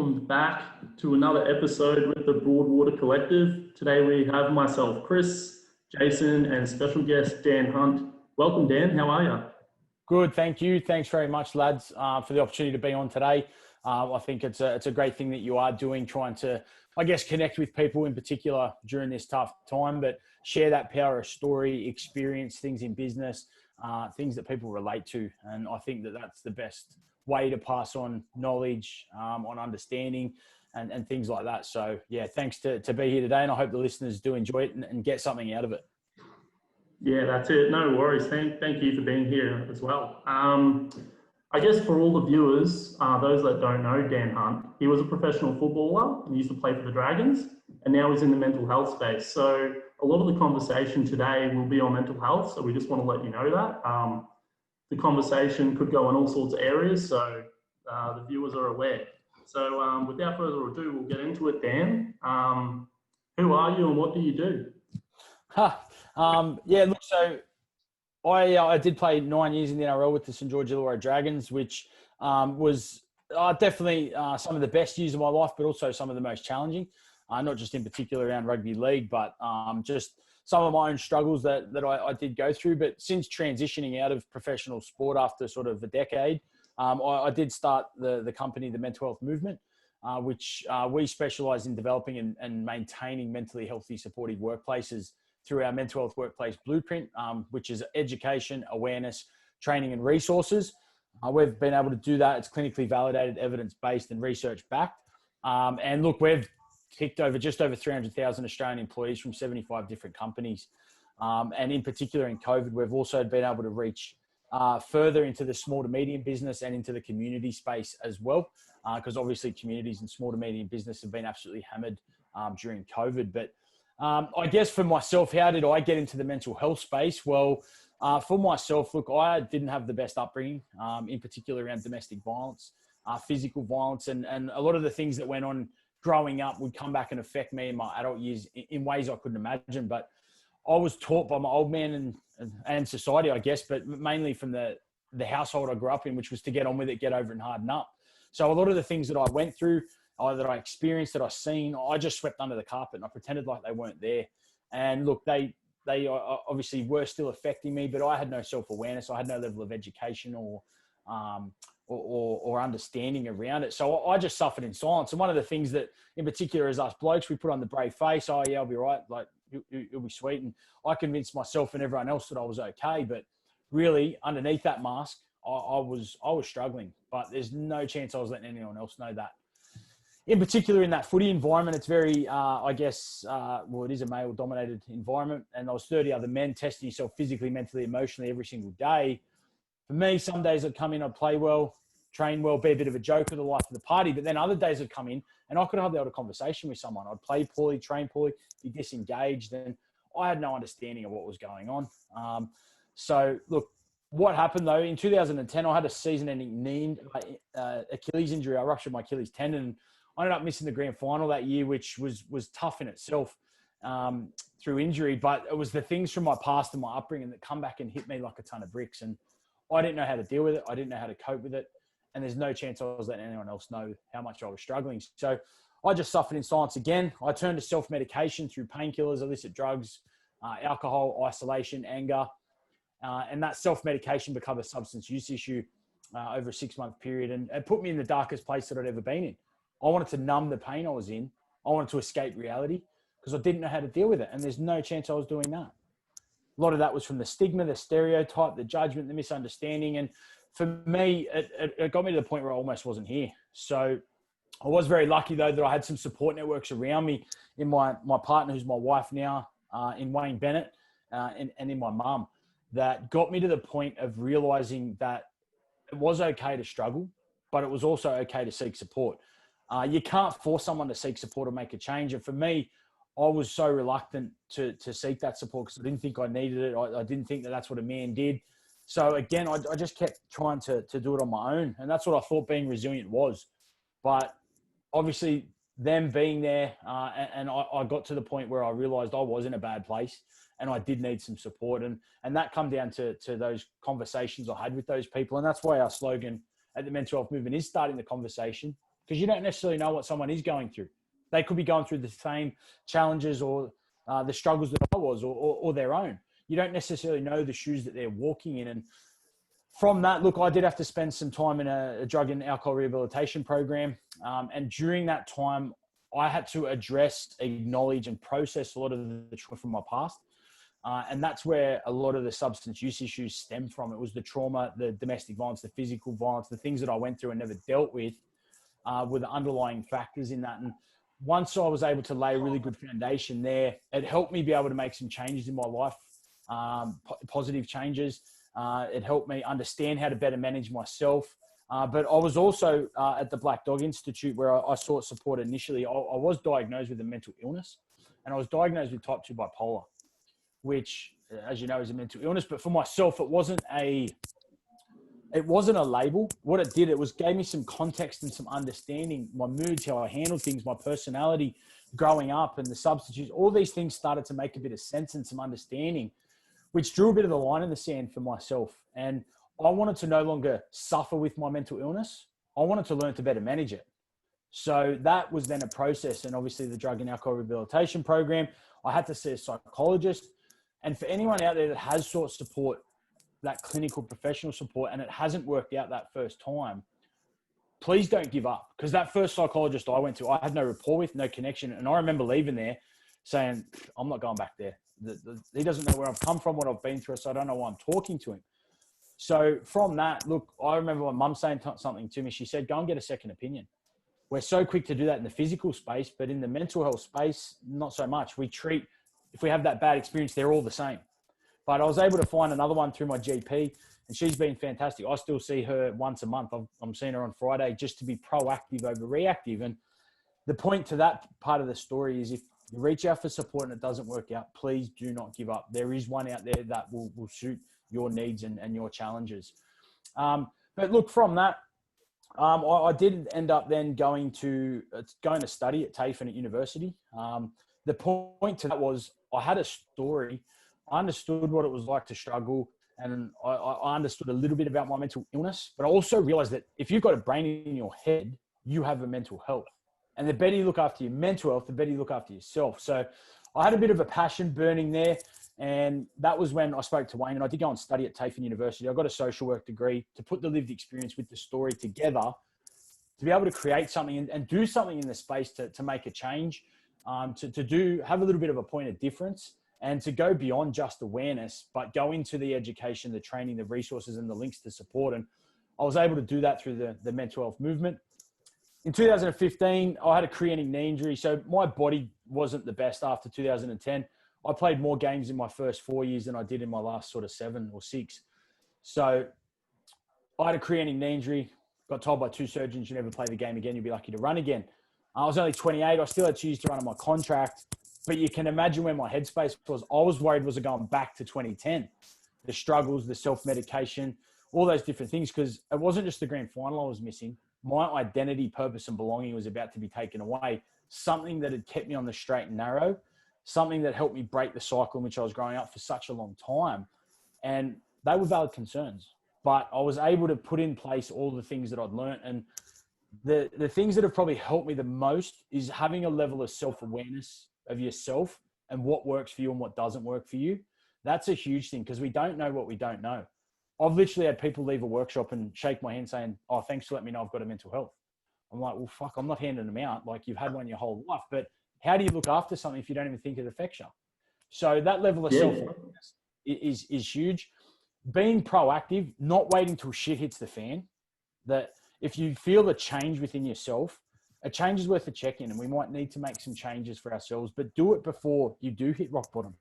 welcome back to another episode with the Broadwater Collective. Today we have myself, Chris, Jason, and special guest Dan Hunt. Welcome, Dan. How are you? Good, thank you. Thanks very much, lads, for the opportunity to be on today. I think it's a great thing that you are doing, trying to, I guess, connect with people in particular during this tough time, but share that power of story, experience, things in business, things that people relate to. And I think that that's the best way to pass on knowledge, on understanding and things like that. So yeah, thanks to be here today. And I hope the listeners do enjoy it and get something out of it. Yeah, that's it. No worries. Thank you for being here as well. I guess for all the viewers, those that don't know Dan Hunt, he was a professional footballer and used to play for the Dragons, and now he's in the mental health space. So a lot of the conversation today will be on mental health. So we just want to let you know that. The conversation could go in all sorts of areas, so the viewers are aware. So without further ado, we'll get into it, Dan. Who are you and what do you do? Yeah, look, so I did play 9 years in the NRL with the St George Illawarra Dragons, which was definitely some of the best years of my life, but also some of the most challenging, not just in particular around rugby league, but just some of my own struggles that I did go through. But since transitioning out of professional sport after sort of a decade, I did start the company, the Mental Health Movement, which we specialise in developing and maintaining mentally healthy, supportive workplaces through our mental health workplace blueprint, which is education, awareness, training and resources. We've been able to do that. It's clinically validated, evidence-based and research-backed. And look, we've kicked over just over 300,000 Australian employees from 75 different companies. And in particular in COVID, we've also been able to reach further into the small to medium business and into the community space as well. Because obviously communities and small to medium business have been absolutely hammered during COVID. But I guess for myself, how did I get into the mental health space? Well, for myself, look, I didn't have the best upbringing, in particular around domestic violence, physical violence, and a lot of the things that went on growing up would come back and affect me in my adult years in ways I couldn't imagine. But I was taught by my old man and society, I guess, but mainly from the household I grew up in, which was to get on with it, get over it and harden up. So a lot of the things that I went through, that I experienced, that I seen, I just swept under the carpet and I pretended like they weren't there. And look, they obviously were still affecting me, but I had no self-awareness. I had no level of education or understanding around it. So I just suffered in silence. And one of the things that in particular as us blokes, we put on the brave face, oh yeah, I'll be right. Like it'll be sweet. And I convinced myself and everyone else that I was okay. But really underneath that mask, I was struggling, but there's no chance I was letting anyone else know that. In particular, in that footy environment, it's very, I guess, it is a male-dominated environment. And there was 30 other men testing yourself physically, mentally, emotionally every single day. For me, some days I'd come in, I'd play well, train well, be a bit of a joke of the life of the party. But then other days I'd come in and I could hardly hold a conversation with someone. I'd play poorly, train poorly, be disengaged. And I had no understanding of what was going on. So, look, what happened, though, in 2010, I had a season-ending knee Achilles injury. I ruptured my Achilles tendon. I ended up missing the grand final that year, which was tough in itself through injury. But it was the things from my past and my upbringing that come back and hit me like a ton of bricks. And I didn't know how to deal with it. I didn't know how to cope with it. And there's no chance I was letting anyone else know how much I was struggling. So I just suffered in silence again. I turned to self-medication through painkillers, illicit drugs, alcohol, isolation, anger. And that self-medication became a substance use issue over a 6-month period. And it put me in the darkest place that I'd ever been in. I wanted to numb the pain I was in. I wanted to escape reality because I didn't know how to deal with it. And there's no chance I was doing that. A lot of that was from the stigma, the stereotype, the judgment, the misunderstanding. And for me, it got me to the point where I almost wasn't here. So I was very lucky, though, that I had some support networks around me in my partner, who's my wife now, in Wayne Bennett, and in my mum, that got me to the point of realizing that it was okay to struggle, but it was also okay to seek support. You can't force someone to seek support or make a change. And for me, I was so reluctant to seek that support because I didn't think I needed it. I didn't think that that's what a man did. So again, I just kept trying to do it on my own. And that's what I thought being resilient was. But obviously them being there and I got to the point where I realized I was in a bad place and I did need some support. And that come down to those conversations I had with those people. And that's why our slogan at the Mental Health Movement is starting the conversation, because you don't necessarily know what someone is going through. They could be going through the same challenges or the struggles that I was, or their own. You don't necessarily know the shoes that they're walking in. And from that, look, I did have to spend some time in a drug and alcohol rehabilitation program. And during that time, I had to address, acknowledge, and process a lot of the trauma from my past. And that's where a lot of the substance use issues stem from. It was the trauma, the domestic violence, the physical violence, the things that I went through and never dealt with were the underlying factors in that. And once I was able to lay a really good foundation there, it helped me be able to make some changes in my life, positive changes. It helped me understand how to better manage myself. But I was also at the Black Dog Institute where I sought support initially. I was diagnosed with a mental illness, and I was diagnosed with type 2 bipolar, which, as you know, is a mental illness. But for myself, it wasn't a label. What it did, it was gave me some context and some understanding, my moods, how I handled things, my personality growing up, and the substitutes. All these things started to make a bit of sense and some understanding, which drew a bit of the line in the sand for myself. And I wanted to no longer suffer with my mental illness. I wanted to learn to better manage it. So that was then a process. And obviously the drug and alcohol rehabilitation program, I had to see a psychologist. And for anyone out there that has sought support, that clinical professional support, and it hasn't worked out that first time, please don't give up. Because that first psychologist I went to, I had no rapport with, no connection. And I remember leaving there saying, I'm not going back there. He doesn't know where I've come from, what I've been through, so I don't know why I'm talking to him. So from that, look, I remember my mum saying something to me. She said, go and get a second opinion. We're so quick to do that in the physical space, but in the mental health space, not so much. We treat, if we have that bad experience, they're all the same. But I was able to find another one through my GP, and she's been fantastic. I still see her once a month. I'm seeing her on Friday just to be proactive over reactive. And the point to that part of the story is if you reach out for support and it doesn't work out, please do not give up. There is one out there that will suit your needs and your challenges. But look, from that, I did end up then going to study at TAFE and at university. The point to that was I had a story. I understood what it was like to struggle, and I understood a little bit about my mental illness, but I also realized that if you've got a brain in your head, you have a mental health. And the better you look after your mental health, the better you look after yourself. So I had a bit of a passion burning there. And that was when I spoke to Wayne, and I did go and study at TAFE University. I got a social work degree to put the lived experience with the story together to be able to create something and do something in the space to make a change, to have a little bit of a point of difference, and to go beyond just awareness, but go into the education, the training, the resources, and the links to support. And I was able to do that through the mental health movement. In 2015, I had a career-ending knee injury. So my body wasn't the best after 2010. I played more games in my first 4 years than I did in my last sort of 7 or 6. So I had a career-ending knee injury, got told by 2 surgeons, you never play the game again, you'll be lucky to run again. I was only 28. I still had 2 years to run on my contract. But you can imagine where my headspace was. I was worried, was it going back to 2010? The struggles, the self-medication, all those different things, because it wasn't just the grand final I was missing. My identity, purpose, and belonging was about to be taken away. Something that had kept me on the straight and narrow, something that helped me break the cycle in which I was growing up for such a long time. And they were valid concerns. But I was able to put in place all the things that I'd learned. And the things that have probably helped me the most is having a level of self-awareness of yourself and what works for you and what doesn't work for you. That's a huge thing, because we don't know what we don't know. I've literally had people leave a workshop and shake my hand saying, oh, thanks for letting me know I've got a mental health. I'm like, well, fuck, I'm not handing them out. Like, you've had one your whole life, but how do you look after something if you don't even think it affects you? So that level of self-awareness is huge. Being proactive, not waiting till shit hits the fan. That if you feel a change within yourself, a change is worth a check-in, and we might need to make some changes for ourselves, but do it before you do hit rock bottom.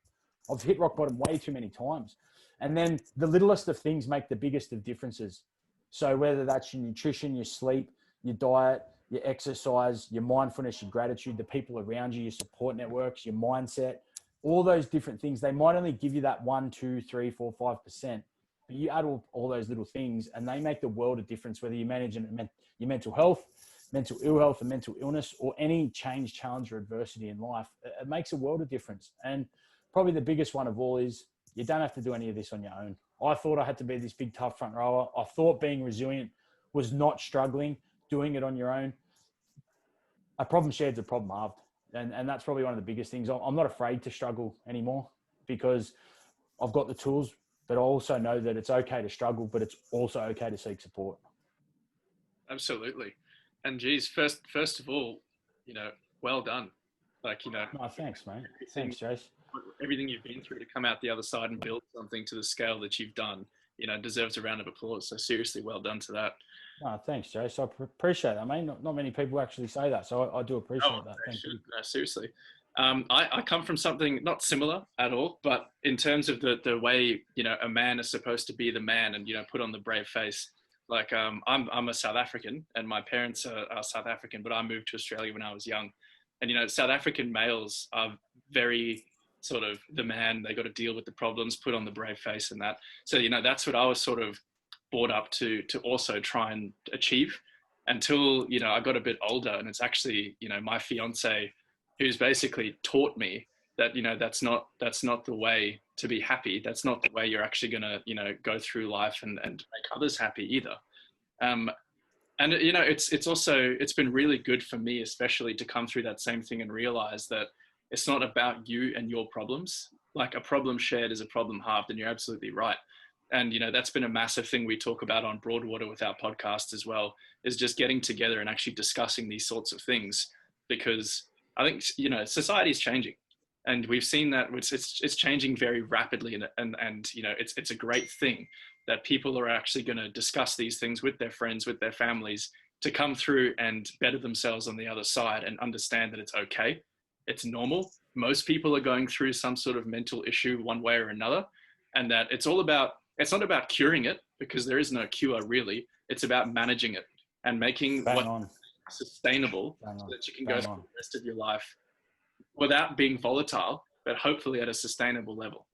I've hit rock bottom way too many times. And then the littlest of things make the biggest of differences. So whether that's your nutrition, your sleep, your diet, your exercise, your mindfulness, your gratitude, the people around you, your support networks, your mindset, all those different things, they might only give you that 1, 2, 3, 4, 5%, but you add all those little things and they make the world of difference, whether you're managing your mental health, mental ill health, and mental illness, or any change, challenge, or adversity in life. It makes a world of difference. And probably the biggest one of all is you don't have to do any of this on your own. I thought I had to be this big, tough front rower. I thought being resilient was not struggling, doing it on your own. A problem shared is a problem halved. And that's probably one of the biggest things. I'm not afraid to struggle anymore because I've got the tools, but I also know that it's okay to struggle, but it's also okay to seek support. Absolutely. And geez, first of all, well done. Like, No, thanks, mate. Thanks, Jace. Everything you've been through to come out the other side and build something to the scale that you've done, deserves a round of applause. So seriously, well done to that. No, thanks, Jace. I appreciate that, mate. Not many people actually say that, so I do appreciate that. Thank you. No, seriously. I come from something not similar at all, but in terms of the way, a man is supposed to be the man and, put on the brave face. Like, I'm a South African and my parents are South African, but I moved to Australia when I was young. And, South African males are very sort of the man. They got to deal with the problems, put on the brave face and that. So, that's what I was sort of brought up to also try and achieve until, I got a bit older. And it's actually, my fiance who's basically taught me that, that's not the way to be happy. That's not the way you're actually going to, go through life and make others happy either. And, it's been really good for me, especially to come through that same thing and realize that it's not about you and your problems. Like, a problem shared is a problem halved, and you're absolutely right. And, that's been a massive thing we talk about on Broadwater with our podcast as well, is just getting together and actually discussing these sorts of things, because I think, society is changing, and we've seen that it's changing very rapidly. And it's a great thing that people are actually going to discuss these things with their friends, with their families, to come through and better themselves on the other side and understand that it's okay. It's normal. Most people are going through some sort of mental issue one way or another, and that it's not about curing it, because there is no cure really. It's about managing it and making sustainable so that you can go through the rest of your life without being volatile, but hopefully at a sustainable level.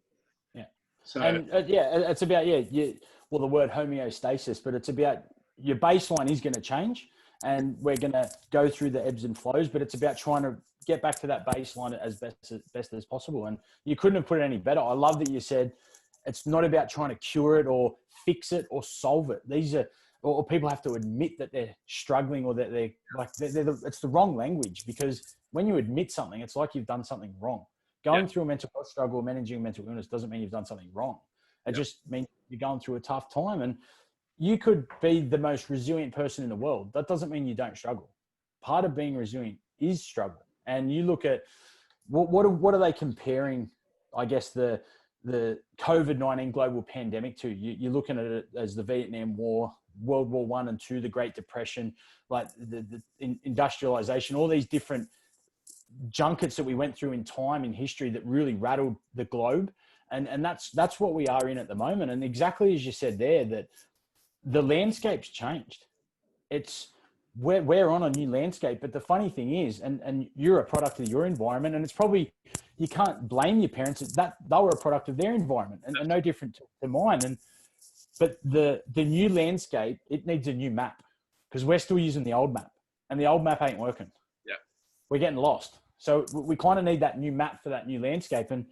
Yeah. So, and it's about, the word homeostasis, but it's about your baseline is going to change and we're going to go through the ebbs and flows, but it's about trying to get back to that baseline as best as possible. And you couldn't have put it any better. I love that you said it's not about trying to cure it or fix it or solve it. Or people have to admit that they're struggling, or that it's the wrong language, because when you admit something, it's like you've done something wrong. Going through a mental health struggle or managing a mental illness doesn't mean you've done something wrong. It just means you're going through a tough time, and you could be the most resilient person in the world. That doesn't mean you don't struggle. Part of being resilient is struggle. And you look at what are they comparing, I guess, the COVID-19 global pandemic to? You're looking at it as the Vietnam War, World War I and II, the Great Depression, like the industrialization, all these different junkets that we went through in time in history that really rattled the globe. And that's what we are in at the moment. And exactly as you said there, that the landscape's changed. We're on a new landscape, but the funny thing is, and you're a product of your environment, and it's probably, you can't blame your parents, that they were a product of their environment and no different to mine. But the new landscape, it needs a new map, because we're still using the old map, and the old map ain't working. Yeah. We're getting lost. So we kind of need that new map for that new landscape. And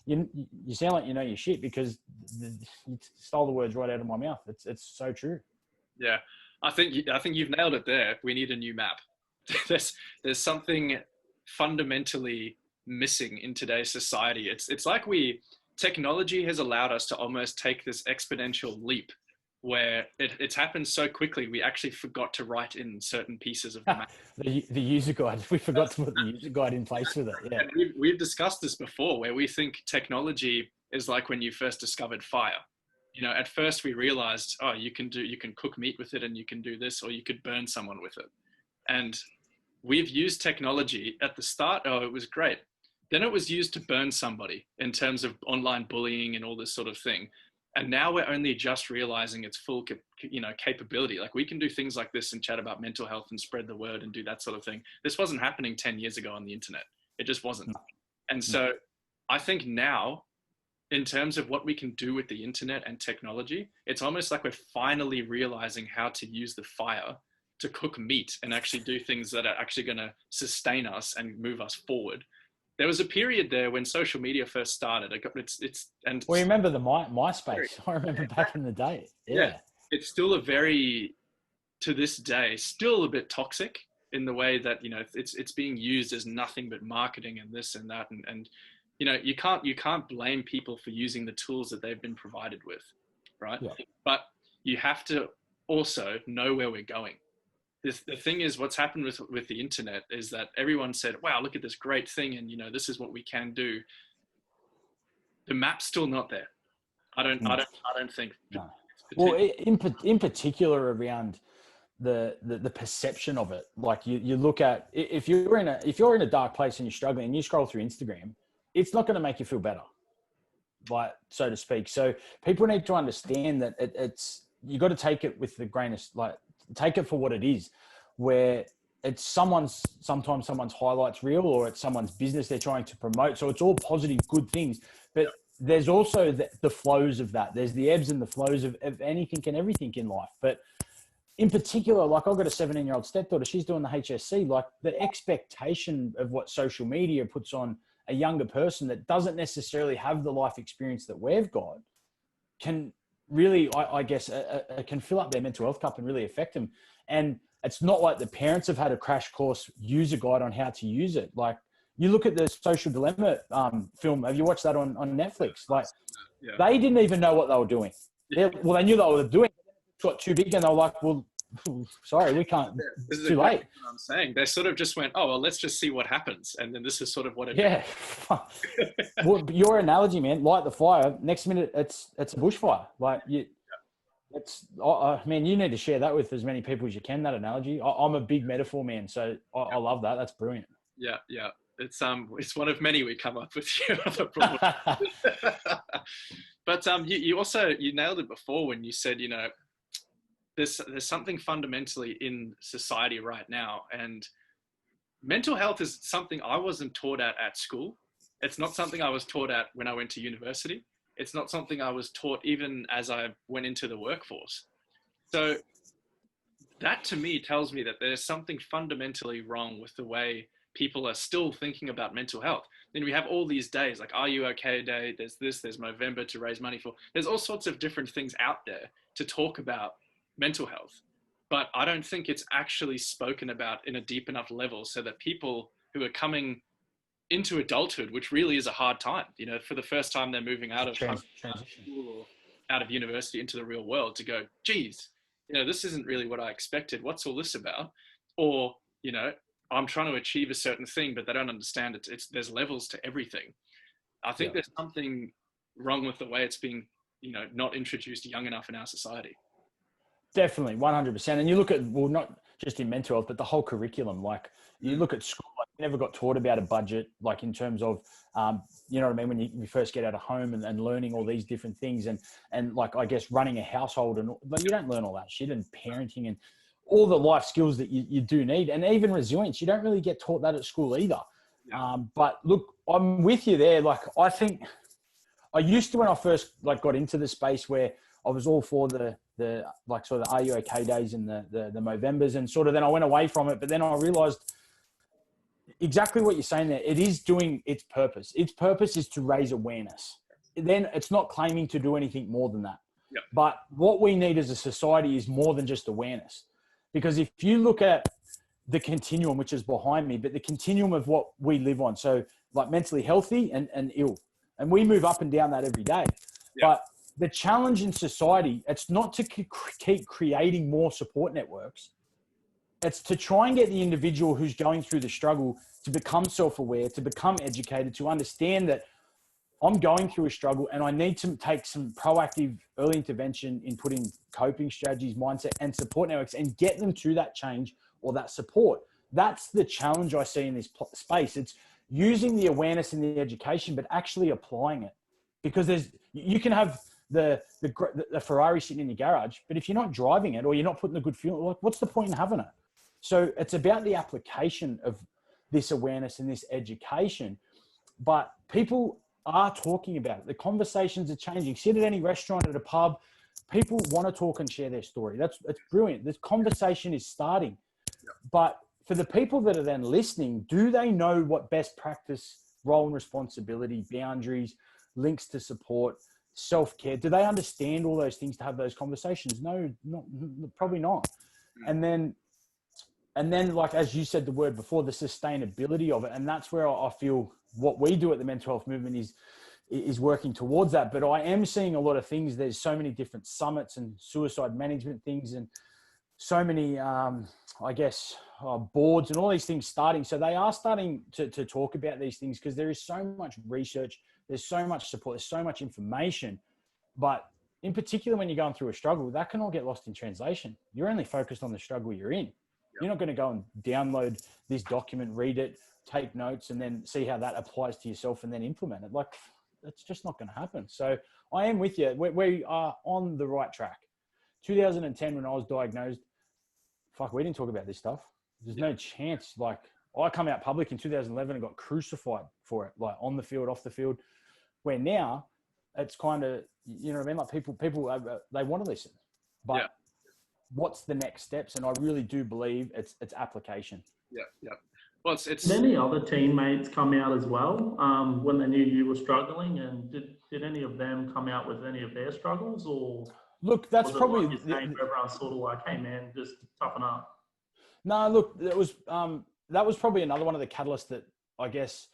you sound like you know your shit, because you stole the words right out of my mouth. It's so true. Yeah. I think you've nailed it there. We need a new map. There's something fundamentally missing in today's society. It's like technology has allowed us to almost take this exponential leap where it's happened so quickly, we actually forgot to write in certain pieces of the map. the user guide. We forgot to put the user guide in place with it. Yeah. And we've discussed this before, where we think technology is like when you first discovered fire. At first we realized, you can cook meat with it, and you can do this, or you could burn someone with it. And we've used technology at the start. It was great. Then it was used to burn somebody in terms of online bullying and all this sort of thing. And now we're only just realizing its full, capability. Like, we can do things like this and chat about mental health and spread the word and do that sort of thing. This wasn't happening 10 years ago on the internet. It just wasn't. And so I think now, in terms of what we can do with the internet and technology, it's almost like we're finally realizing how to use the fire to cook meat and actually do things that are actually going to sustain us and move us forward. There was a period there when social media first started. Well, you remember the MySpace? I remember back in the day. Yeah. It's still to this day, still a bit toxic. in the way that, you know, it's being used as nothing but marketing and this and that. And you know, you can't blame people for using the tools that they've been provided with, right? Yeah. But you have to also know where we're going. The thing is, what's happened with the internet is that everyone said, wow, look at this great thing, and you know, this is what we can do. The map's still not there. I don't think. No. Well, in particular around the perception of it. Like you look at, if you're in a dark place and you're struggling and you scroll through Instagram, it's not going to make you feel better, like, so to speak. So people need to understand that it's, you got to take it with the grain of, like, take it for what it is, where it's sometimes someone's highlights reel, or it's someone's business they're trying to promote. So it's all positive, good things, but there's also the flows of that. There's the ebbs and the flows of anything and everything in life. But in particular, like, I've got a 17-year-old stepdaughter, she's doing the HSC, like the expectation of what social media puts on a younger person that doesn't necessarily have the life experience that we've got can really, I guess, can fill up their mental health cup and really affect them. And it's not like the parents have had a crash course user guide on how to use it. Like, you look at the Social Dilemma film. Have you watched that on Netflix? Like, they didn't even know what they were doing. They knew they were doing it. It got too big and they were like, well, sorry, we can't. It's too late. I'm saying they sort of just went, oh, well, let's just see what happens. And then this is sort of what it is. Well, your analogy, man, light the fire. Next minute, it's a bushfire. Like, man, you need to share that with as many people as you can, that analogy. I'm a big metaphor man, so I love that. That's brilliant. Yeah. It's one of many we come up with here. But you also, you nailed it before when you said, you know, there's something fundamentally in society right now, and mental health is something I wasn't taught at school. It's not something I was taught at when I went to university. It's not something I was taught even as I went into the workforce. So that to me tells me that there's something fundamentally wrong with the way people are still thinking about mental health. Then we have all these days, like Are You Okay Day, there's Movember to raise money for, there's all sorts of different things out there to talk about mental health. But I don't think it's actually spoken about in a deep enough level so that people who are coming into adulthood, which really is a hard time, you know, for the first time they're moving out of school or out of university into the real world, to go, geez, you know, this isn't really what I expected. What's all this about? Or, you know, I'm trying to achieve a certain thing, but they don't understand it. There's levels to everything. I think there's something wrong with the way it's being, you know, not introduced young enough in our society. Definitely, 100%. And you look at, well, not just in mental health, but the whole curriculum. Like, you look at school, like, you never got taught about a budget, like in terms of, you know what I mean, when you first get out of home and learning all these different things and like, I guess, running a household, and like, you don't learn all that shit, and parenting and all the life skills that you do need, and even resilience. You don't really get taught that at school either. But look, I'm with you there. Like, I think I used to, when I first like got into the space, where I was all for the like sort of the Are You Okay days and the Movembers, and sort of then I went away from it. But then I realized exactly what you're saying there. It is doing its purpose. Its purpose is to raise awareness. Then it's not claiming to do anything more than that. But what we need as a society is more than just awareness. Because if you look at the continuum, which is behind me, but the continuum of what we live on, so like mentally healthy and ill, and we move up and down that every day. But the challenge in society, it's not to keep creating more support networks. It's to try and get the individual who's going through the struggle to become self-aware, to become educated, to understand that I'm going through a struggle and I need to take some proactive early intervention in putting coping strategies, mindset, and support networks, and get them to that change or that support. That's the challenge I see in this space. It's using the awareness and the education, but actually applying it. Because you can have the Ferrari sitting in your garage, but if you're not driving it or you're not putting the good fuel, like, what's the point in having it? So it's about the application of this awareness and this education. But people are talking about it. The conversations are changing. Sit at any restaurant, at a pub, people want to talk and share their story. It's brilliant. This conversation is starting. But for the people that are then listening, do they know what best practice, role and responsibility, boundaries, links to support, self-care, do they understand all those things to have those conversations? No, probably not. And then And then, like, as you said the word before, the sustainability of it. And that's where I feel what we do at the mental health movement is working towards that. But I am seeing a lot of things. There's so many different summits and suicide management things, and so many, boards and all these things starting. So they are starting to talk about these things, because there is so much research, there's so much support, there's so much information. But in particular, when you're going through a struggle, that can all get lost in translation. You're only focused on the struggle you're in. You're not going to go and download this document, read it, take notes, and then see how that applies to yourself and then implement it. Like, that's just not going to happen. So I am with you. We are on the right track. 2010, when I was diagnosed, we didn't talk about this stuff. There's no chance. Like, I come out public in 2011 and got crucified for it, like on the field, off the field, where now it's kind of, you know what I mean? Like, people, they want to listen, but what's the next steps? And I really do believe it's application. Yeah. Well, it's Did any other teammates come out as well when they knew you were struggling? And did any of them come out with any of their struggles? Or look, that's probably like everyone's sort of like, hey man, just toughen up. No, look, that was probably another one of the catalysts that I guess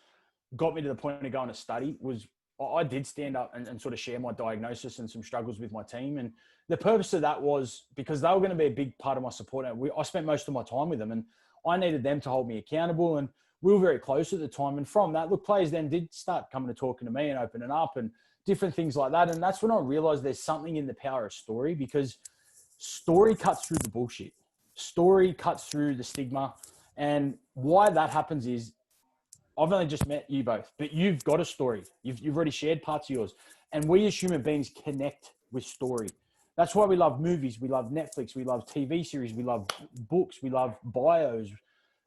got me to the point of going to study. Was I did stand up and sort of share my diagnosis and some struggles with my team. And the purpose of that was because they were going to be a big part of my support. I spent most of my time with them, and I needed them to hold me accountable. And we were very close at the time. And from that, look, players then did start coming to talking to me and opening up and different things like that. And that's when I realized there's something in the power of story, because story cuts through the bullshit. Story cuts through the stigma. And why that happens is, I've only just met you both, but you've got a story. You've already shared parts of yours. And we as human beings connect with story. That's why we love movies. We love Netflix. We love TV series. We love books. We love bios.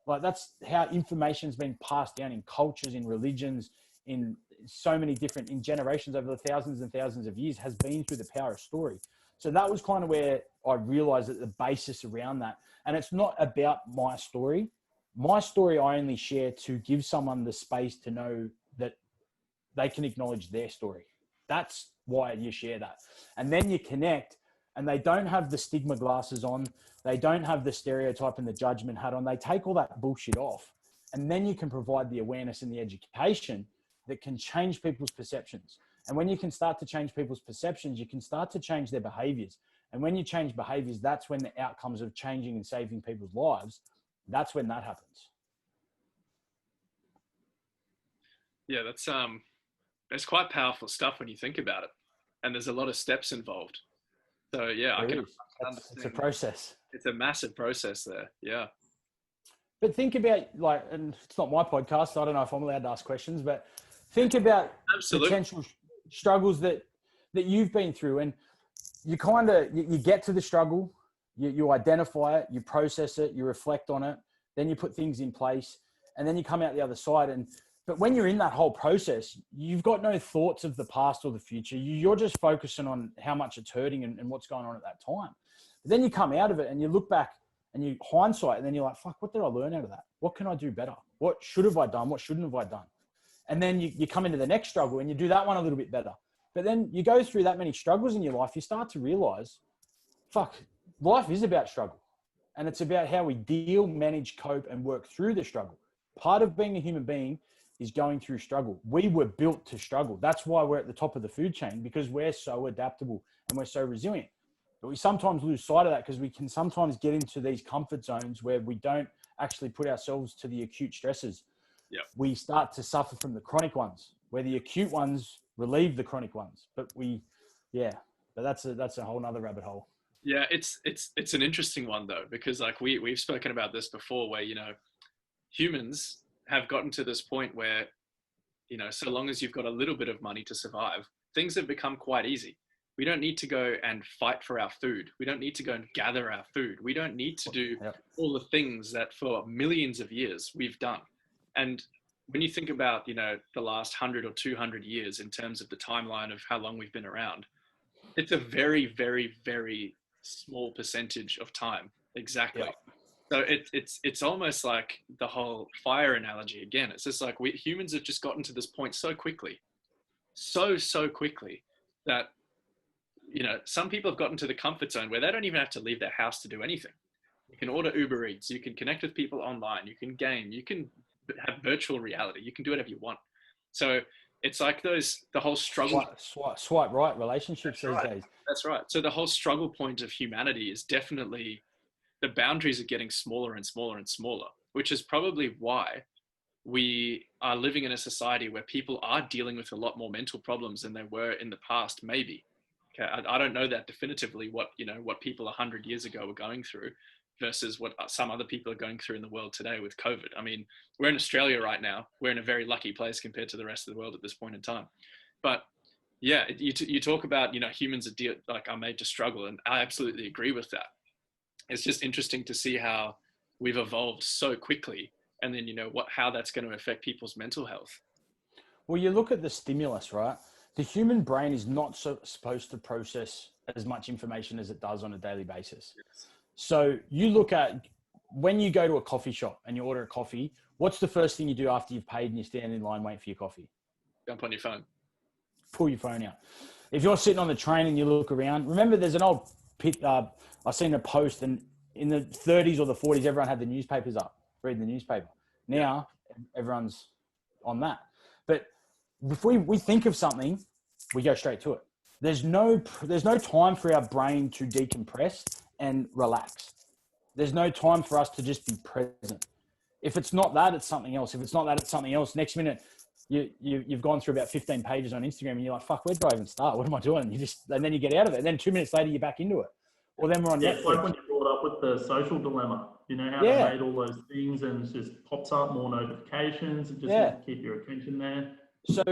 Like, that's how information's been passed down in cultures, in religions, in so many different, in generations over the thousands and thousands of years, has been through the power of story. So that was kind of where I realized that the basis around that. And it's not about my story. My story I only share to give someone the space to know that they can acknowledge their story. That's why you share that. And then you connect, and they don't have the stigma glasses on. They don't have the stereotype and the judgment hat on. They take all that bullshit off. And then you can provide the awareness and the education that can change people's perceptions. And when you can start to change people's perceptions, you can start to change their behaviors. And when you change behaviors, that's when the outcomes of changing and saving people's lives, that's when that happens. Yeah, that's quite powerful stuff when you think about it. And there's a lot of steps involved. So yeah, I can understand. It's a process. It's a massive process there. Yeah. But think about, like, and it's not my podcast, so I don't know if I'm allowed to ask questions, but think about potential struggles that you've been through, and you kind of, you get to the struggle, you identify it, you process it, you reflect on it, then you put things in place, and then you come out the other side. But when you're in that whole process, you've got no thoughts of the past or the future. You're just focusing on how much it's hurting and what's going on at that time. But then you come out of it and you look back and you hindsight, and then you're like, fuck, what did I learn out of that? What can I do better? What should have I done? What shouldn't have I done? And then you come into the next struggle and you do that one a little bit better. But then you go through that many struggles in your life, you start to realize, fuck, life is about struggle. And it's about how we deal, manage, cope, and work through the struggle. Part of being a human being is going through struggle. We were built to struggle. That's why we're at the top of the food chain, because we're so adaptable and we're so resilient. But we sometimes lose sight of that, because we can sometimes get into these comfort zones where we don't actually put ourselves to the acute stresses. Yeah. We start to suffer from the chronic ones, where the acute ones relieve the chronic ones. But that's a whole nother rabbit hole. Yeah, it's an interesting one though, because like we've spoken about this before, where, you know, humans have gotten to this point where, you know, so long as you've got a little bit of money to survive, things have become quite easy. We don't need to go and fight for our food. We don't need to go and gather our food. We don't need to do all the things that for millions of years we've done. And when you think about, you know, the last 100 or 200 years in terms of the timeline of how long we've been around, it's a very, very, very small percentage of time. Exactly. Yeah. So it's almost like the whole fire analogy again. It's just like humans have just gotten to this point so quickly, so quickly that, you know, some people have gotten to the comfort zone where they don't even have to leave their house to do anything. You can order Uber Eats. You can connect with people online. You can game. You can have virtual reality. You can do whatever you want. So it's like the whole struggle. Swipe right relationships these days. That's right. So the whole struggle point of humanity is definitely the boundaries are getting smaller and smaller and smaller, which is probably why we are living in a society where people are dealing with a lot more mental problems than they were in the past, maybe. Okay, I don't know that definitively what people 100 years ago were going through versus what some other people are going through in the world today with COVID. I mean, we're in Australia right now. We're in a very lucky place compared to the rest of the world at this point in time. But yeah, you talk about, humans are made to struggle, and I absolutely agree with that. It's just interesting to see how we've evolved so quickly, and then how that's going to affect people's mental health. Well, you look at the stimulus, right? The human brain is not supposed to process as much information as it does on a daily basis. Yes. So you look at when you go to a coffee shop and you order a coffee, what's the first thing you do after you've paid and you stand in line waiting for your coffee? Jump on your phone. Pull your phone out. If you're sitting on the train and you look around, remember there's an old pit, I've seen a post, and in the 30s or the 40s, everyone had the newspapers up, reading the newspaper. Now everyone's on that. But if we think of something, we go straight to it. There's no time for our brain to decompress and relax. There's no time for us to just be present. If it's not that, it's something else. If it's not that, it's something else. Next minute, you've gone through about 15 pages on Instagram and you're like, fuck, where do I even start? What am I doing? And then you get out of it. And then 2 minutes later, you're back into it. Or then we're on Netflix. It's like when you brought up with the social dilemma, how they made all those things and it just pops up more notifications and just to keep your attention there. So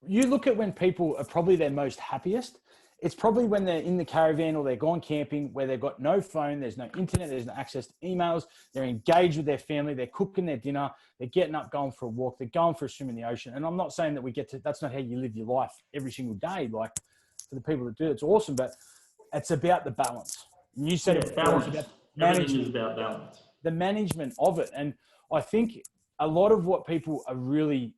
you look at when people are probably their most happiest, it's probably when they're in the caravan or they're gone camping where they've got no phone, there's no internet, there's no access to emails, they're engaged with their family, they're cooking their dinner, they're getting up, going for a walk, they're going for a swim in the ocean. And I'm not saying that that's not how you live your life every single day. Like for the people that do it, it's awesome, but it's about the balance. And you said it before, balance. Everything is about balance. The management of it. And I think a lot of what people are really,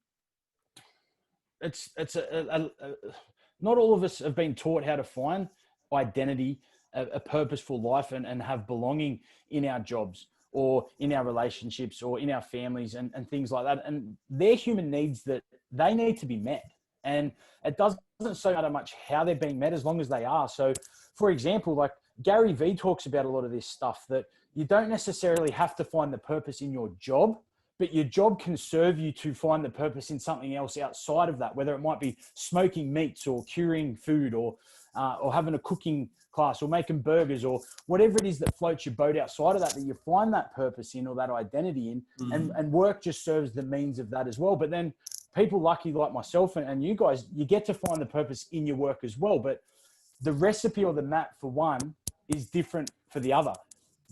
not all of us have been taught how to find identity, a purposeful life, and have belonging in our jobs or in our relationships or in our families and things like that. And they're human needs that they need to be met. And it doesn't so matter much how they're being met as long as they are. So, for example, like Gary Vee talks about a lot of this stuff, that you don't necessarily have to find the purpose in your job, but your job can serve you to find the purpose in something else outside of that, whether it might be smoking meats or curing food or having a cooking class or making burgers or whatever it is that floats your boat outside of that you find that purpose in or that identity in. And work just serves the means of that as well. But then people lucky like myself and you guys, you get to find the purpose in your work as well. But the recipe or the map for one is different for the other.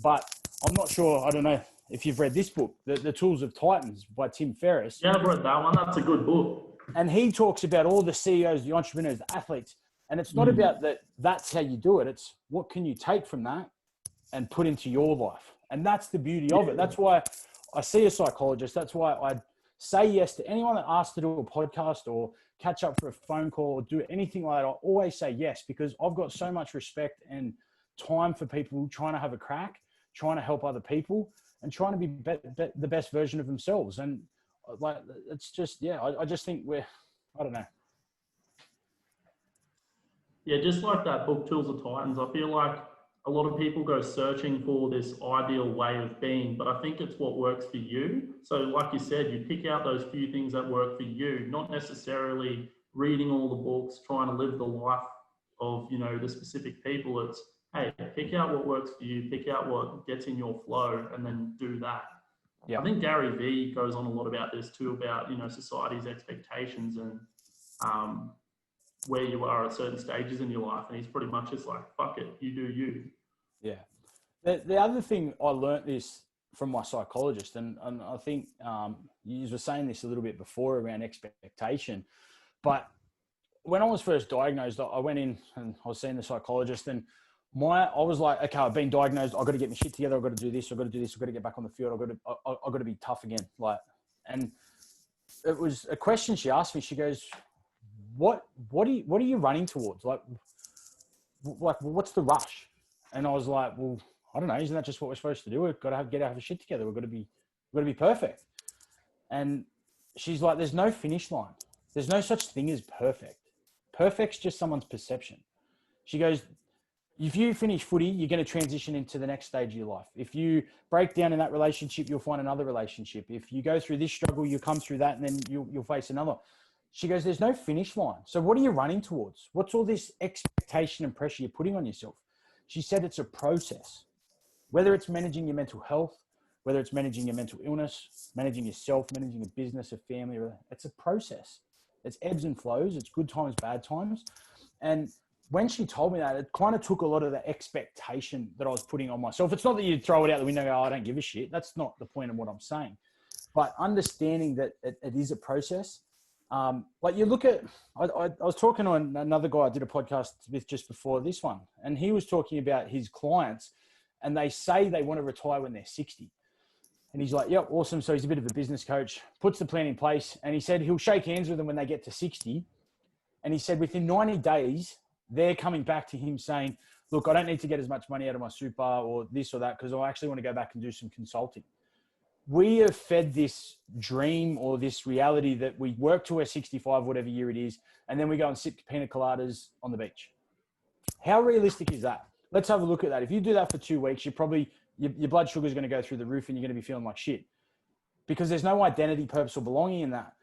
But I'm not sure, I don't know if you've read this book, The Tools of Titans by Tim Ferriss. Yeah, I've read that one. That's a good book. And he talks about all the CEOs, the entrepreneurs, the athletes. And it's not about that's how you do it. It's what can you take from that and put into your life. And that's the beauty of it. That's why I see a psychologist. That's why I say yes to anyone that asks to do a podcast or catch up for a phone call or do anything like that. I always say yes, because I've got so much respect and time for people trying to have a crack, trying to help other people, and trying to be the best version of themselves. And like, it's just, I just think I don't know. Yeah, just like that book, Tools of Titans, I feel like a lot of people go searching for this ideal way of being, but I think it's what works for you. So like you said, you pick out those few things that work for you, not necessarily reading all the books, trying to live the life of, the specific people. It's, hey, pick out what works for you, pick out what gets in your flow, and then do that. Yeah. I think Gary Vee goes on a lot about this too, about, society's expectations and where you are at certain stages in your life. And he's pretty much just like, fuck it, you do you. Yeah. The other thing, I learned this from my psychologist, and I think you were saying this a little bit before around expectation, but when I was first diagnosed, I went in and I was seeing the psychologist, and I was like, okay, I've been diagnosed. I've got to get my shit together. I've got to do this. I've got to do this. I've got to get back on the field. I've got to be tough again. And it was a question she asked me. She goes, what are you running towards? Like, what's the rush? And I was like, well, I don't know, isn't that just what we're supposed to do? We've got to have a shit together. We've got to be perfect. And she's like, there's no finish line. There's no such thing as perfect. Perfect's just someone's perception. She goes, if you finish footy, you're going to transition into the next stage of your life. If you break down in that relationship, you'll find another relationship. If you go through this struggle, you'll come through that, and then you'll face another. She goes, there's no finish line. So what are you running towards? What's all this expectation and pressure you're putting on yourself? She said it's a process. Whether it's managing your mental health, whether it's managing your mental illness, managing yourself, managing a business, a family, it's a process. It's ebbs and flows. It's good times, bad times. And when she told me that, it kind of took a lot of the expectation that I was putting on myself. It's not that you throw it out the window and go, oh, I don't give a shit. That's not the point of what I'm saying. But understanding that it is a process. Like you look at, I was talking to another guy I did a podcast with just before this one, and he was talking about his clients, and they say they want to retire when they're 60. And he's like, yep, awesome. So he's a bit of a business coach, puts the plan in place. And he said he'll shake hands with them when they get to 60. And he said within 90 days, they're coming back to him saying, look, I don't need to get as much money out of my super or this or that because I actually want to go back and do some consulting. We have fed this dream or this reality that we work to our 65, whatever year it is, and then we go and sip pina coladas on the beach. How realistic is that? Let's have a look at that. If you do that for 2 weeks, your blood sugar is going to go through the roof and you're going to be feeling like shit because there's no identity, purpose, or belonging in that.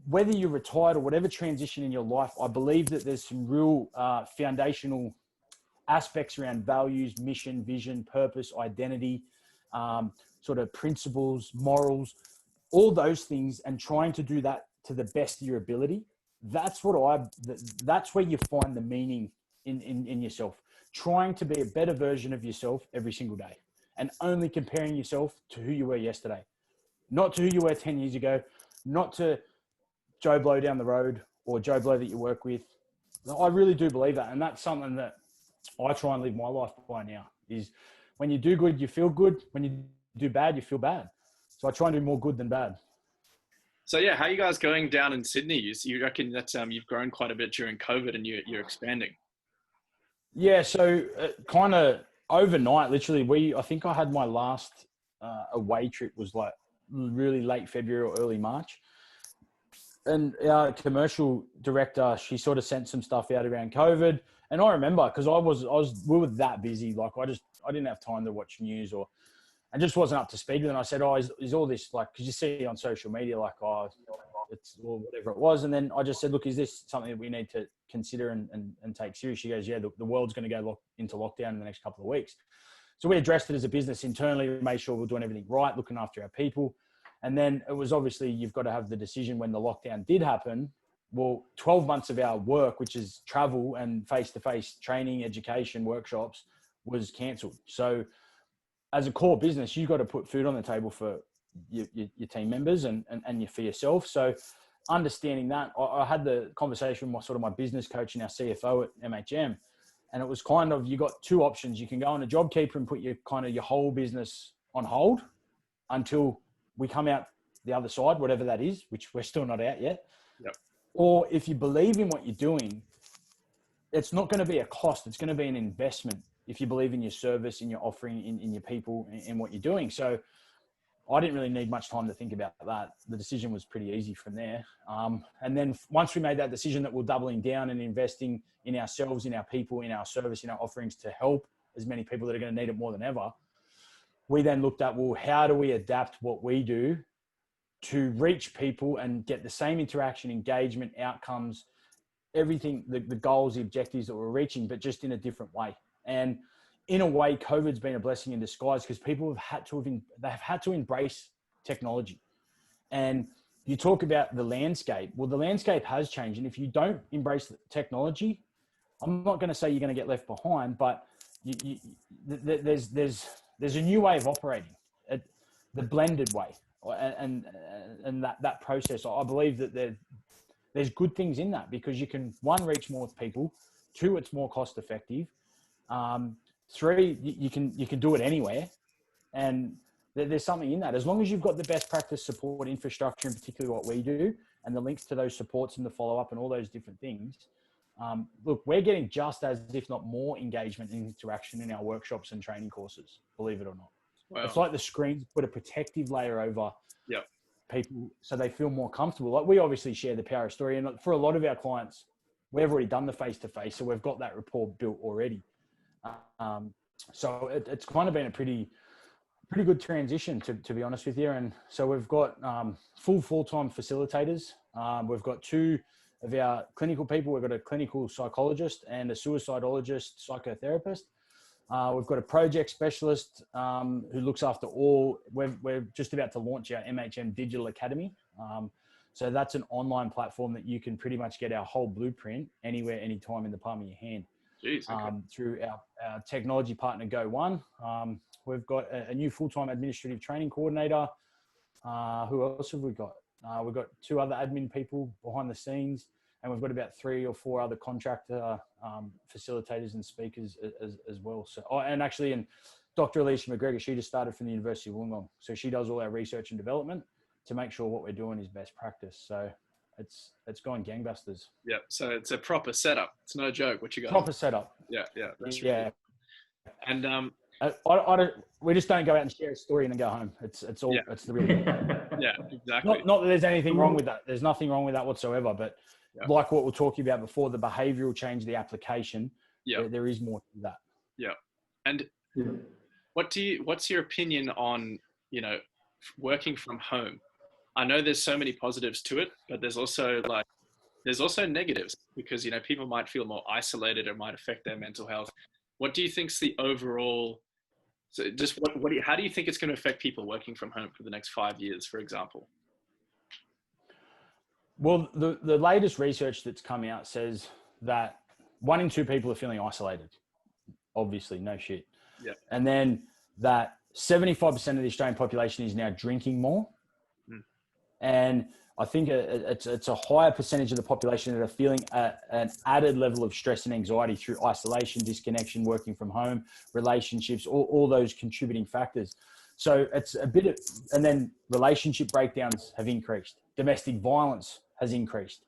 Whether you're retired or whatever transition in your life, I believe that there's some real foundational aspects around values, mission, vision, purpose, identity, sort of principles, morals, all those things, and trying to do that to the best of your ability. That's where you find the meaning in yourself. Trying to be a better version of yourself every single day and only comparing yourself to who you were yesterday, not to who you were 10 years ago, not to Joe Blow down the road or Joe Blow that you work with. I really do believe that. And that's something that I try and live my life by now is when you do good, you feel good. When you do bad, you feel bad. So I try and do more good than bad. So yeah, how are you guys going down in Sydney? You reckon that you've grown quite a bit during COVID and you're expanding? Yeah. So kind of overnight, literally, I think I had my last away trip was like really late February or early March. And our commercial director, she sort of sent some stuff out around COVID. And I remember because we were that busy. Like I didn't have time to watch news I just wasn't up to speed with it. And I said, oh, is all this like, cause you see on social media, like, oh, it's or whatever it was. And then I just said, look, is this something that we need to consider and take serious? She goes, yeah, the world's going to go into lockdown in the next couple of weeks. So we addressed it as a business internally, made sure we're doing everything right, looking after our people. And then it was obviously you've got to have the decision when the lockdown did happen. Well, 12 months of our work, which is travel and face-to-face training, education, workshops, was cancelled. So as a core business, you've got to put food on the table for your team members and for yourself. So understanding that, I had the conversation with my business coach and our CFO at MHM. And it was kind of, you got two options. You can go on a job keeper and put your whole business on hold until we come out the other side, whatever that is, which we're still not out yet. Yep. Or if you believe in what you're doing, it's not going to be a cost. It's going to be an investment if you believe in your service, in your offering, in your people, in what you're doing. So I didn't really need much time to think about that. The decision was pretty easy from there. And then once we made that decision that we're doubling down and investing in ourselves, in our people, in our service, in our offerings to help as many people that are going to need it more than ever, we then looked at, well, how do we adapt what we do to reach people and get the same interaction, engagement, outcomes, everything, the goals, the objectives that we're reaching, but just in a different way. And in a way, COVID's been a blessing in disguise because people have had to embrace technology. And you talk about the landscape. Well, the landscape has changed. And if you don't embrace technology, I'm not going to say you're going to get left behind, but there's a new way of operating, the blended way. And that process, I believe that there's good things in that because you can, one, reach more people, two, it's more cost effective. Three, you can do it anywhere. And there's something in that. As long as you've got the best practice support infrastructure, in particular what we do, and the links to those supports and the follow-up and all those different things, look, we're getting just as, if not more, engagement and interaction in our workshops and training courses, believe it or not. Wow. It's like the screens put a protective layer over Yep. people so they feel more comfortable. Like, we obviously share the power of story, and for a lot of our clients, we've already done the face-to-face, so we've got that rapport built already. So it's kind of been a pretty good transition, to be honest with you. And so we've got full-time facilitators. We've got 2 of our clinical people. We've got a clinical psychologist and a suicidologist psychotherapist. We've got a project specialist who looks after all. We're just about to launch our MHM Digital Academy. So that's an online platform that you can pretty much get our whole blueprint anywhere, anytime in the palm of your hand. Jeez, okay. Through our technology partner, Go One. We've got a new full-time administrative training coordinator. Who else have we got? We've got 2 other admin people behind the scenes, and we've got about 3 or 4 other contractor facilitators and speakers as well. So, and Dr. Alicia McGregor, she just started from the University of Wollongong. So she does all our research and development to make sure what we're doing is best practice. So it's going gangbusters. Yeah. So it's a proper setup. It's no joke what you got. Proper setup. Yeah. Yeah. That's yeah. Really and we just don't go out and share a story and then go home. It's all, yeah. it's the real. Yeah, exactly. Not that there's anything wrong with that. There's nothing wrong with that whatsoever. But yeah. like what we're talking about before, the behavioural change, the application, yeah. there is more to that. Yeah. And what's your opinion on, working from home? I know there's so many positives to it, but there's also negatives because, people might feel more isolated. It might affect their mental health. What do you think's the overall, so just how do you think it's going to affect people working from home for the next 5 years, for example? Well, the latest research that's come out says that 1 in 2 people are feeling isolated. Obviously, no shit. Yeah. And then that 75% of the Australian population is now drinking more. Mm. And I think it's a higher percentage of the population that are feeling an added level of stress and anxiety through isolation, disconnection, working from home, relationships, all those contributing factors. So it's and then relationship breakdowns have increased. Domestic violence has increased.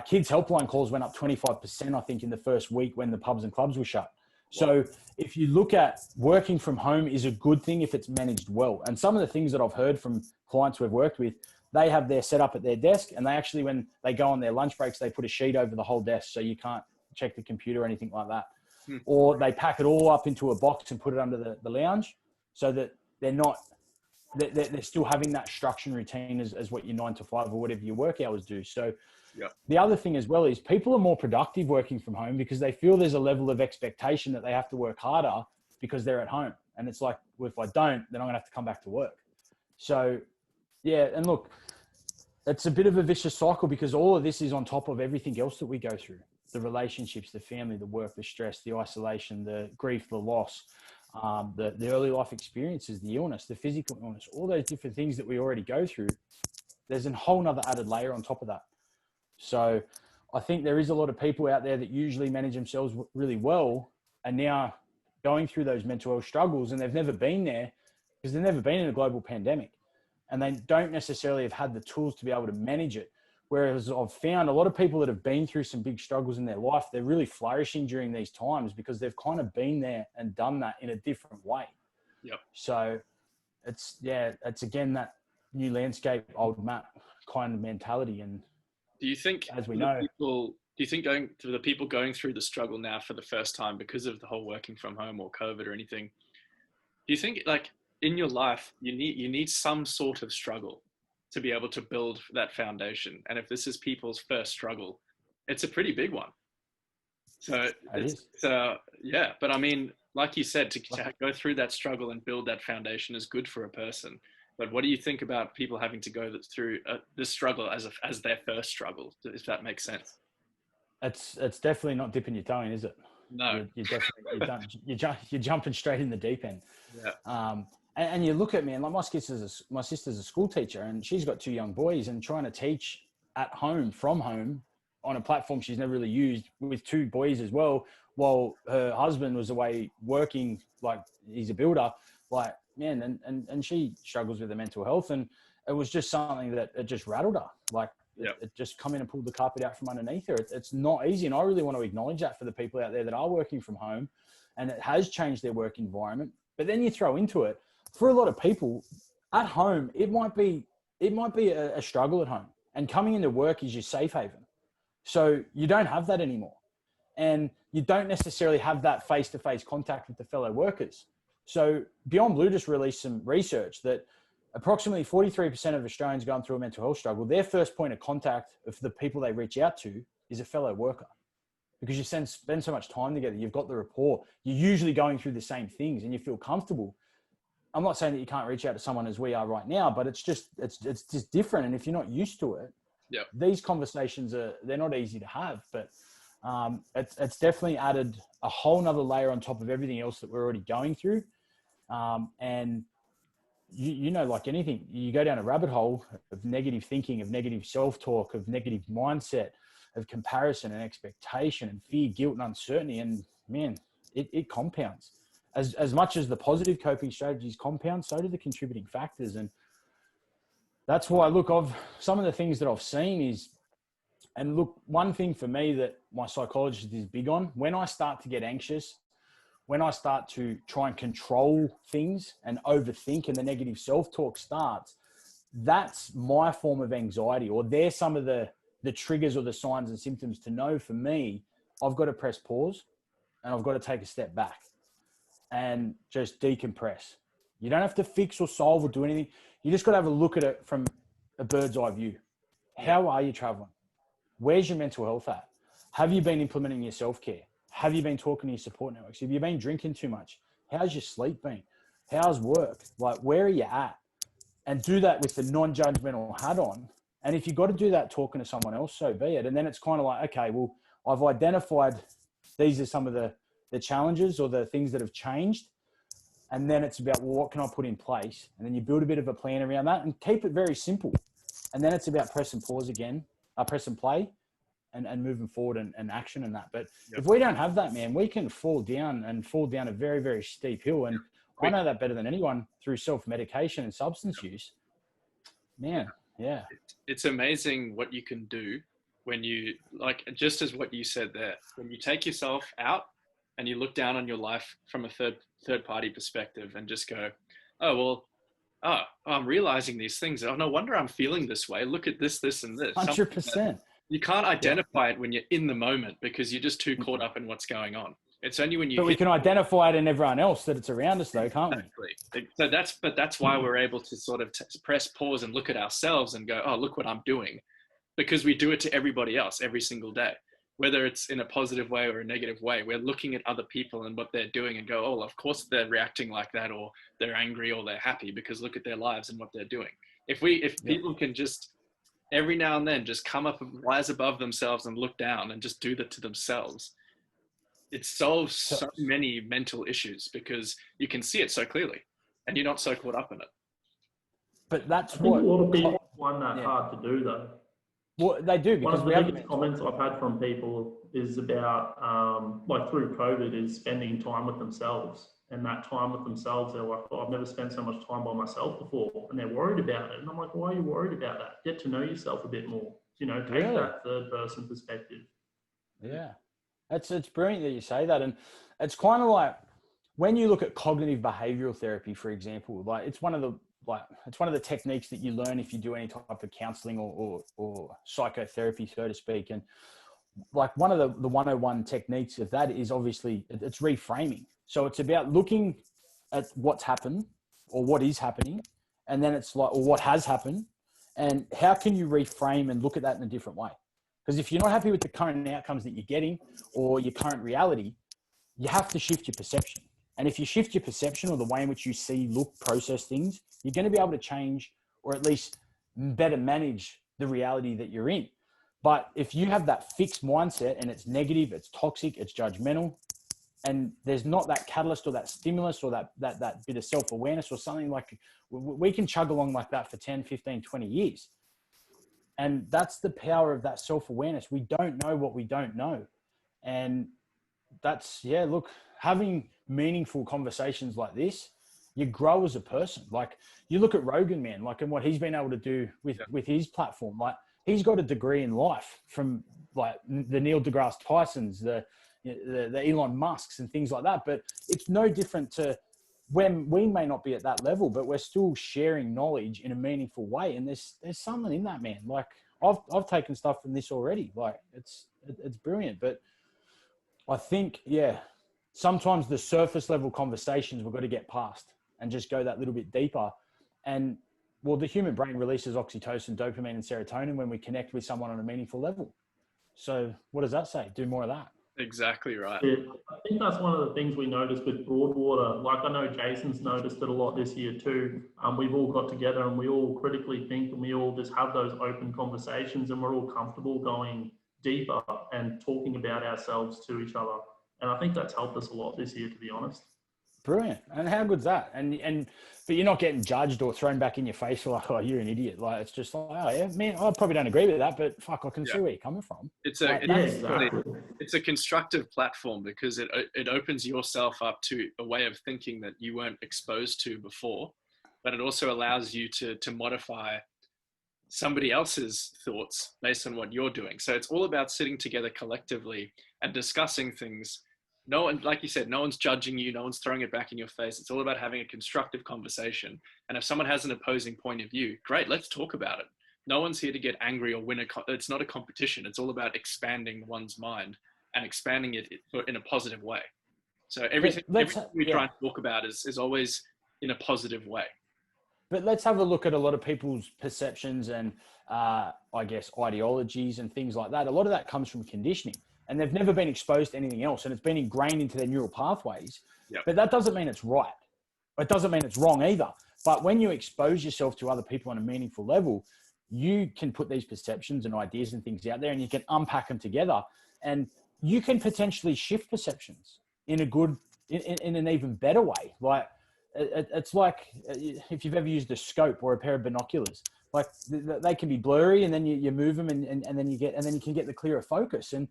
Kids' helpline calls went up 25%, I think, in the first week when the pubs and clubs were shut. So if you look at working from home is a good thing if it's managed well. And some of the things that I've heard from clients we've worked with, they have their setup at their desk, and they actually, when they go on their lunch breaks, they put a sheet over the whole desk so you can't check the computer or anything like that. Or they pack it all up into a box and put it under the lounge so that they're still having that structure and routine as what your 9 to 5 or whatever your work hours do. So the other thing as well is people are more productive working from home because they feel there's a level of expectation that they have to work harder because they're at home. And it's like, well, if I don't, then I'm going to have to come back to work. So, yeah. And look, it's a bit of a vicious cycle because all of this is on top of everything else that we go through. The relationships, the family, the work, the stress, the isolation, the grief, the loss, the early life experiences, the illness, the physical illness, all those different things that we already go through. There's a whole nother added layer on top of that. So I think there is a lot of people out there that usually manage themselves really well and now going through those mental health struggles, and they've never been there because they've never been in a global pandemic, and they don't necessarily have had the tools to be able to manage it. Whereas I've found a lot of people that have been through some big struggles in their life, they're really flourishing during these times because they've kind of been there and done that in a different way. Yep. So it's again, that new landscape, old map kind of mentality. And do you think, as we know, going to the people going through the struggle now for the first time because of the whole working from home or COVID or anything, do you think like in your life, you need some sort of struggle to be able to build that foundation? And if this is people's first struggle, it's a pretty big one. So yeah, but I mean, like you said, to go through that struggle and build that foundation is good for a person. But what do you think about people having to go through this struggle as their first struggle, if that makes sense? It's definitely not dipping your toe in, is it? No. You're jumping straight in the deep end. Yeah. And you look at me, and like my sister's a school teacher, and she's got 2 young boys, and trying to teach at home, from home, on a platform she's never really used, with 2 boys as well, while her husband was away working, like he's a builder, like, man, and she struggles with her mental health. And it was just something that it just rattled her. Like, it just come in and pulled the carpet out from underneath her. It's not easy. And I really want to acknowledge that for the people out there that are working from home and it has changed their work environment. But then you throw into it, for a lot of people at home, it might be a struggle at home, and coming into work is your safe haven. So you don't have that anymore. And you don't necessarily have that face-to-face contact with the fellow workers. So Beyond Blue just released some research that approximately 43% of Australians going through a mental health struggle, their first point of contact of the people they reach out to is a fellow worker. Because you spend so much time together, you've got the rapport, you're usually going through the same things and you feel comfortable. I'm not saying that you can't reach out to someone as we are right now, but it's just different. And if you're not used to it, these conversations they're not easy to have, but it's definitely added a whole nother layer on top of everything else that we're already going through. And you know, like anything, you go down a rabbit hole of negative thinking, of negative self-talk, of negative mindset, of comparison and expectation and fear, guilt and uncertainty. And man, it compounds. As much as the positive coping strategies compound, so do the contributing factors. And that's why, look, some of the things that I've seen is, and look, one thing for me that my psychologist is big on, when I start to get anxious, when I start to try and control things and overthink and the negative self-talk starts, that's my form of anxiety, or they're some of the triggers or the signs and symptoms to know for me, I've got to press pause and I've got to take a step back and just decompress. You don't have to fix or solve or do anything. You just got to have a look at it from a bird's eye view. How are you traveling? Where's your mental health at? Have you been implementing your self-care? Have you been talking to your support networks? Have you been drinking too much? How's your sleep been? How's work? Like, where are you at? And do that with the non-judgmental hat on. And if you've got to do that talking to someone else, so be it. And then it's kind of like, okay, well, I've identified these are some of the challenges or the things that have changed. And then it's about, well, what can I put in place? And then you build a bit of a plan around that and keep it very simple. And then it's about press and pause again, press and play and moving forward and action and that. But if we don't have that, man, we can fall down a very, very steep hill. And I know that better than anyone through self-medication and substance use. Man, yeah. It's amazing what you can do when you, like, just as what you said there, when you take yourself out and you look down on your life from a third party perspective and just go, I'm realizing these things. Oh, no wonder I'm feeling this way. Look at this, and this. 100%. You can't identify it when you're in the moment because you're just too caught up in what's going on. It's only when you. But we can identify it in everyone else that it's around us, though, can't we? So that's why we're able to sort of press pause and look at ourselves and go, oh, look what I'm doing, because we do it to everybody else every single day, whether it's in a positive way or a negative way. We're looking at other people and what they're doing and go, oh, of course they're reacting like that, or they're angry or they're happy, because look at their lives and what they're doing. If people can just every now and then just come up and rise above themselves and look down and just do that to themselves, it solves so many mental issues because you can see it so clearly and you're not so caught up in it. But that's I think a lot of people find that hard to do, though. Well, they do, because one of the biggest comments I've had from people is about, like through COVID, is spending time with themselves. And that time with themselves, they're like, oh, I've never spent so much time by myself before. And they're worried about it. And I'm like, why are you worried about that? Get to know yourself a bit more. You know, take that third person perspective. Yeah. It's brilliant that you say that. And it's kind of like when you look at cognitive behavioral therapy, for example, like it's one of the techniques that you learn if you do any type of counseling or psychotherapy, so to speak. And like one of the 101 techniques of that is obviously it's reframing. So it's about looking at what's happened or what is happening. And then it's like, or what has happened, and how can you reframe and look at that in a different way? Because if you're not happy with the current outcomes that you're getting or your current reality, you have to shift your perception. And if you shift your perception or the way in which you see, look, process things, you're going to be able to change or at least better manage the reality that you're in. But if you have that fixed mindset and it's negative, it's toxic, it's judgmental, and there's not that catalyst or that stimulus or that bit of self-awareness or something, like we can chug along like that for 10, 15, 20 years. And that's the power of that self-awareness. We don't know what we don't know. And that's, look, having meaningful conversations like this, you grow as a person. Like you look at Rogan, man, like, and what he's been able to do with his platform. Like he's got a degree in life from like the Neil deGrasse Tysons, the Elon Musks and things like that. But it's no different to when we may not be at that level, but we're still sharing knowledge in a meaningful way. And there's something in that, man. Like I've taken stuff from this already. Like it's brilliant. But I think, sometimes the surface level conversations we've got to get past and just go that little bit deeper. And well, the human brain releases oxytocin, dopamine, and serotonin when we connect with someone on a meaningful level. So what does that say? Do more of that. Exactly right. Yeah, I think that's one of the things we noticed with Broadwater. Like I know Jason's noticed it a lot this year too. We've all got together and we all critically think and we all just have those open conversations and we're all comfortable going deeper and talking about ourselves to each other. And I think that's helped us a lot this year, to be honest. Brilliant. And how good's that? But you're not getting judged or thrown back in your face like, oh, you're an idiot. Like, it's just like, oh yeah, man, I probably don't agree with that, but fuck, I can see where you're coming from. It's It's a constructive platform because it opens yourself up to a way of thinking that you weren't exposed to before, but it also allows you to modify somebody else's thoughts based on what you're doing. So it's all about sitting together collectively and discussing things. No one, like you said, no one's judging you. No one's throwing it back in your face. It's all about having a constructive conversation. And if someone has an opposing point of view, great, let's talk about it. No one's here to get angry or win. It's not a competition. It's all about expanding one's mind and expanding it in a positive way. So everything we try and talk about is always in a positive way. But let's have a look at a lot of people's perceptions and I guess ideologies and things like that. A lot of that comes from conditioning. And they've never been exposed to anything else. And it's been ingrained into their neural pathways. Yep. But that doesn't mean it's right. It doesn't mean it's wrong either. But when you expose yourself to other people on a meaningful level, you can put these perceptions and ideas and things out there and you can unpack them together. And you can potentially shift perceptions in an even better way. Like it's like if you've ever used a scope or a pair of binoculars, like they can be blurry and then you move them and then you can get the clearer focus. And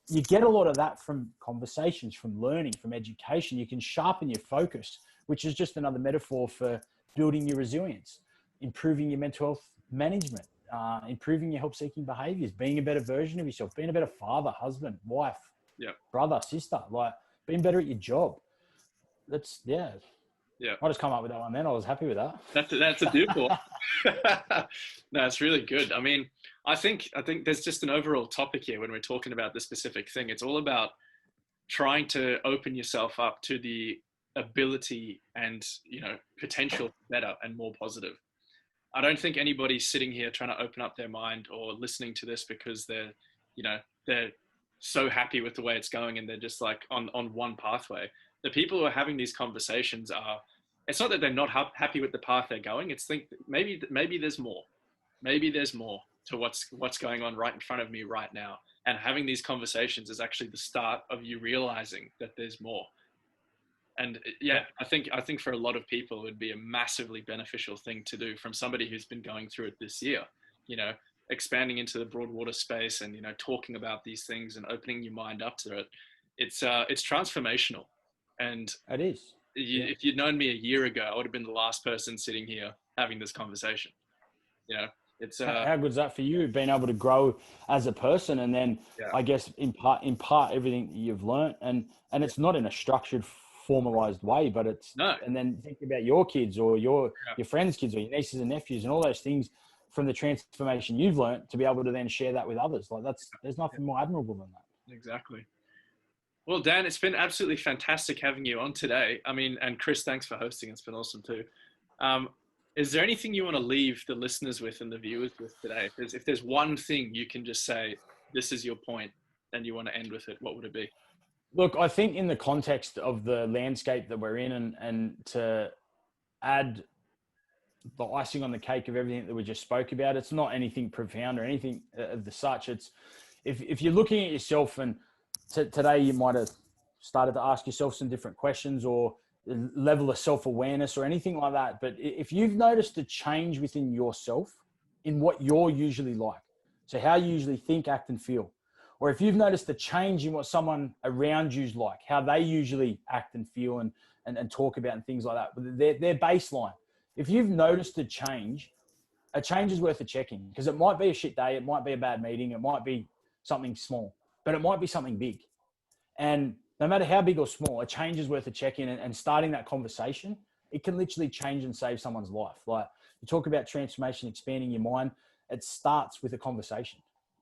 you get a lot of that from conversations, from learning, from education. You can sharpen your focus, which is just another metaphor for building your resilience, improving your mental health management, improving your help-seeking behaviors, being a better version of yourself, being a better father, husband, wife, brother, sister, like being better at your job. That's, I just come up with that one then. I was happy with that. That's a beautiful one. No, it's really good. I mean, I think there's just an overall topic here when we're talking about this specific thing. It's all about trying to open yourself up to the ability and, potential better and more positive. I don't think anybody's sitting here trying to open up their mind or listening to this because they're so happy with the way it's going and they're just like on one pathway. The people who are having these conversations it's not that they're not happy with the path they're going. It's maybe there's more. Maybe there's more to what's going on right in front of me right now. And having these conversations is actually the start of you realizing that there's more. And I think for a lot of people, it would be a massively beneficial thing to do from somebody who's been going through it this year, expanding into the Broadwater space and, talking about these things and opening your mind up to it. It's transformational. And it is. If you'd known me a year ago, I would have been the last person sitting here having this conversation. It's how good is that for you, being able to grow as a person and then I guess impart everything that you've learned and it's not in a structured, formalized way, but it's and then think about your kids or your friends' kids or your nieces and nephews and all those things from the transformation you've learned to be able to then share that with others. Like there's nothing more admirable than that. Exactly. Well, Dan, it's been absolutely fantastic having you on today. I mean, and Chris, thanks for hosting. It's been awesome too. Is there anything you want to leave the listeners with and the viewers with today? If there's one thing you can just say, this is your point, and you want to end with it, what would it be? Look, I think in the context of the landscape that we're in and to add the icing on the cake of everything that we just spoke about, it's not anything profound or anything of the such. It's if you're looking at yourself and today you might have started to ask yourself some different questions or level of self-awareness or anything like that. But if you've noticed a change within yourself in what you're usually like, so how you usually think, act and feel, or if you've noticed a change in what someone around you's like, how they usually act and feel and talk about and things like that, their baseline. If you've noticed a change a change is worth a check-in, because it might be a shit day. It might be a bad meeting. It might be something small, but it might be something big. And no matter how big or small, a change is worth a check-in, and starting that conversation, it can literally change and save someone's life. Like, you talk about transformation, expanding your mind. It starts with a conversation,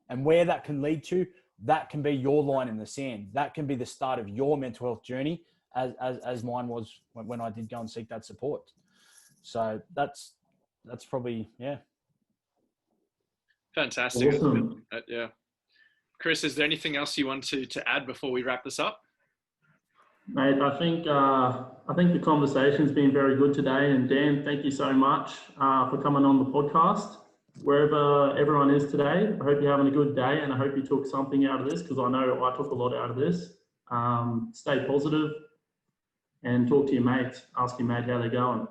and where that can lead to, that can be your line in the sand. That can be the start of your mental health journey, as mine was when I did go and seek that support. So that's probably, yeah. Fantastic. Awesome. Yeah. Chris, is there anything else you want to add before we wrap this up? Mate, I think the conversation's been very good today. And Dan, thank you so much for coming on the podcast. Wherever everyone is today, I hope you're having a good day, and I hope you took something out of this, because I know I took a lot out of this. Stay positive and talk to your mates. Ask your mate how they're going.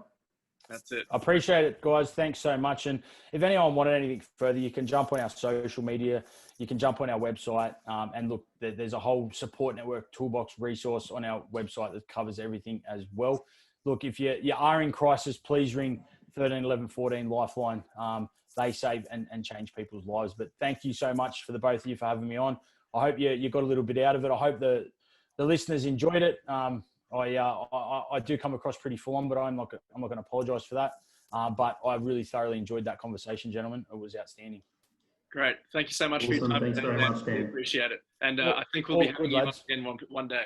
That's it. I appreciate it, guys. Thanks so much. And if anyone wanted anything further, you can jump on our social media. You can jump on our website, and look, there's a whole support network toolbox resource on our website that covers everything as well. Look, if you are in crisis, please ring 13 11 14 Lifeline. They save and change people's lives. But thank you so much for the both of you for having me on. I hope you got a little bit out of it. I hope the listeners enjoyed it. I do come across pretty full on, but I'm not going to apologise for that. But I really thoroughly enjoyed that conversation, gentlemen. It was outstanding. Great. Thank you so much for your Awesome. time. Thanks very much, Dan. We appreciate it. And I think we'll be having you on again one day.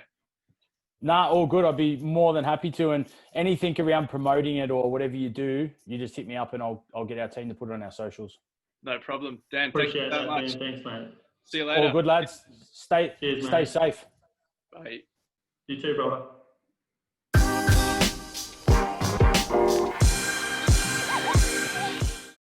Nah, all good. I'd be more than happy to. And anything around promoting it or whatever you do, you just hit me up and I'll get our team to put it on our socials. No problem. Dan, Appreciate thank you so much. Dan. Thanks, mate. See you later. All good, lads. Stay Cheers, mate. safe. Bye. You too, brother.